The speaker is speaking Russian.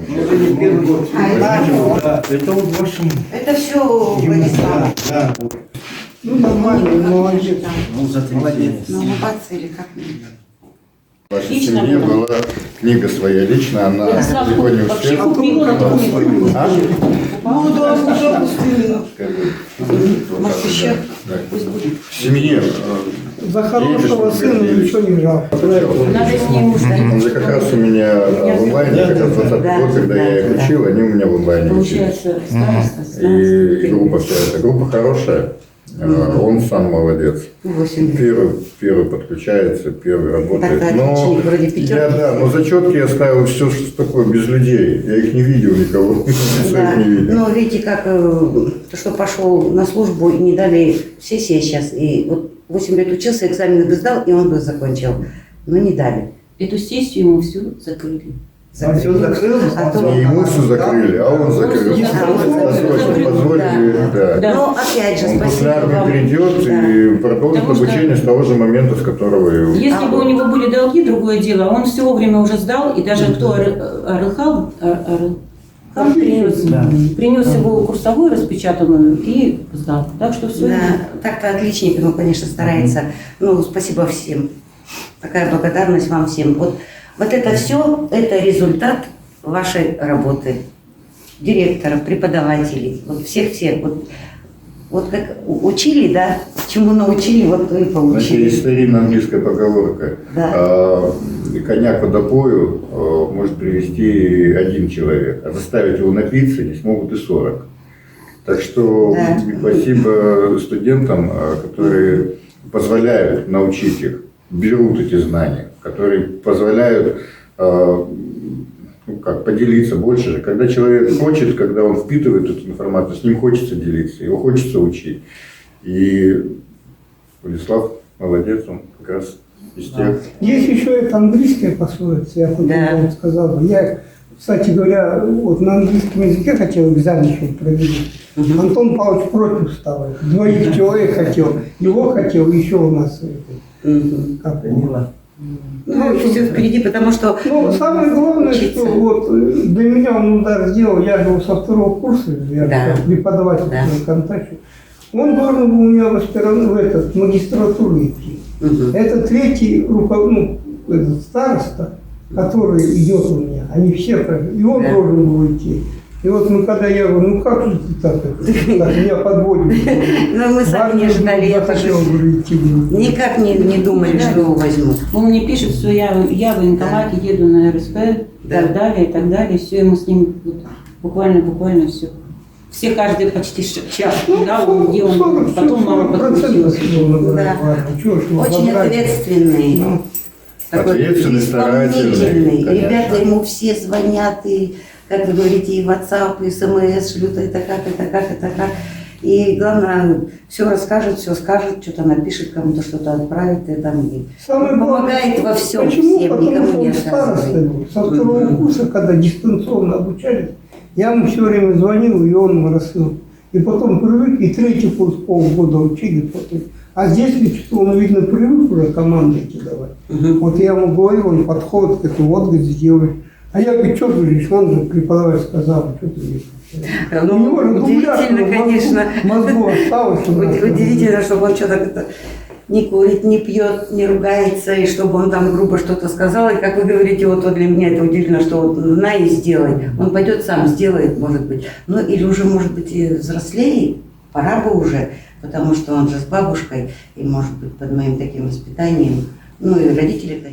Уже не первый год. Да. Это вот в общем... Это все Владислав. Да. Ну, нормально, молодец. Ну, молодец. Ну, улыбаться или как? В вашей семье была книга своя личная, она далеко не у вообще всех. купила на помню. А? Ну, да, уже пустили. Может, еще? В семье. За хорошего сына ничего не жалко. Надо с ним уже. Он же как раз у меня в онлайне, как раз 20-й год, когда я их учил, они у меня в онлайне учились. Получается, староста. И группа вся эта группа хорошая. Он сам молодец. 8 Первый подключается, первый работает. Так, Но отличник, вроде пятерки. но зачетки я ставил все, что такое без людей. Я их не видел никого. Да. Не видел. Но видите, как что пошел на службу и не дали сессии сейчас. И вот 8 лет учился, экзамены бы сдал, и он бы закончил. Но не дали. Эту сессию ему всю закрыли. А все закрыл? А то- Не ему все закрыли, а он закрыл. Позволили, да. Да. Но опять же, Он после спасибо армии вам. придет Да. и продолжит Потому что- обучение с того же момента, с которого его... Если бы у него были долги, другое дело. Он все вовремя уже сдал, и даже кто Арылхал принес, Да. принес его курсовую распечатанную и сдал. Так что все. Да, так-то отличник, ну, конечно, старается. Ну, спасибо всем. Такая благодарность вам всем. Вот это все, это результат вашей работы. Директоров, преподавателей, вот всех-всех. Вот как учили, да, чему научили, вот то и Значит, получили. есть старинная английская поговорка. Да. Коня к водопою может привести один человек, а заставить его напиться не смогут и 40. Так что Да. спасибо студентам, которые позволяют научить их, берут эти знания, которые позволяют поделиться больше же. Когда человек хочет, когда он впитывает эту информацию, с ним хочется делиться, его хочется учить. И Владислав молодец, он как раз из тех. Есть еще это английская пословица, я хоть Да. вам сказал. Я, кстати говоря, вот на английском языке хотел экзамен, чтобы провели. Антон Павлович против стал. 2 человек хотел. Его хотел, еще у нас Мгм. как его. Ну, все впереди, потому что... Ну, самое главное, учиться. что вот для меня он удар сделал, я же его со 2-го курса, я Да. как преподаватель Да. на контакте. Он должен был у меня в магистратуру идти. Мгм. Это 3-й этот староста, который идет у меня, они все прошли, и он Да. должен был идти. И вот когда я говорю, ну как же ты так меня подводишь? Ну, мы сами не ожидали, я тоже идти. никак не думали, что его возьмут. Он мне пишет, что я в военкомате еду на РСП и Да. так далее, и так далее. Все, ему с ним вот буквально все. Все каждый почти час. Да, где он, потом мама подкрутилась. Да. Очень ответственный. Ну, Такой Ответственный, старательный, исполнительный. конечно. Ребята ему все звонят, и, как вы говорите, и WhatsApp, и СМС шлют, это как. И главное, все расскажет, все скажет, что-то напишет, кому-то что-то отправит, и там и Самое помогает во всем Почему? всем, Потому никому что не он староста отказывает. был. Со 2-го курса, когда дистанционно обучались, я ему все время звонил, и он рассыл. И потом привык, и 3-й курс полгода учили. Потом. А здесь ведь что он, видно, привык уже команды эти давать. Вот я ему говорю, он подходит, говорит, вот, говорит, сделай. А я говорю, что ты говоришь, он же преподаватель сказал, что ты говоришь. Ну, У него же удивительно, дубляж, конечно. Мозгу осталось. Удивительно, чтобы он что-то как-то не курит, не пьет, не ругается, и чтобы он там грубо что-то сказал. И как вы говорите, вот для меня это удивительно, что вот на и сделай. Он пойдет сам сделает, может быть. Ну или уже, может быть, и взрослее, пора бы уже, потому что он же с бабушкой, и, может быть, под моим таким воспитанием, ну и родители, конечно.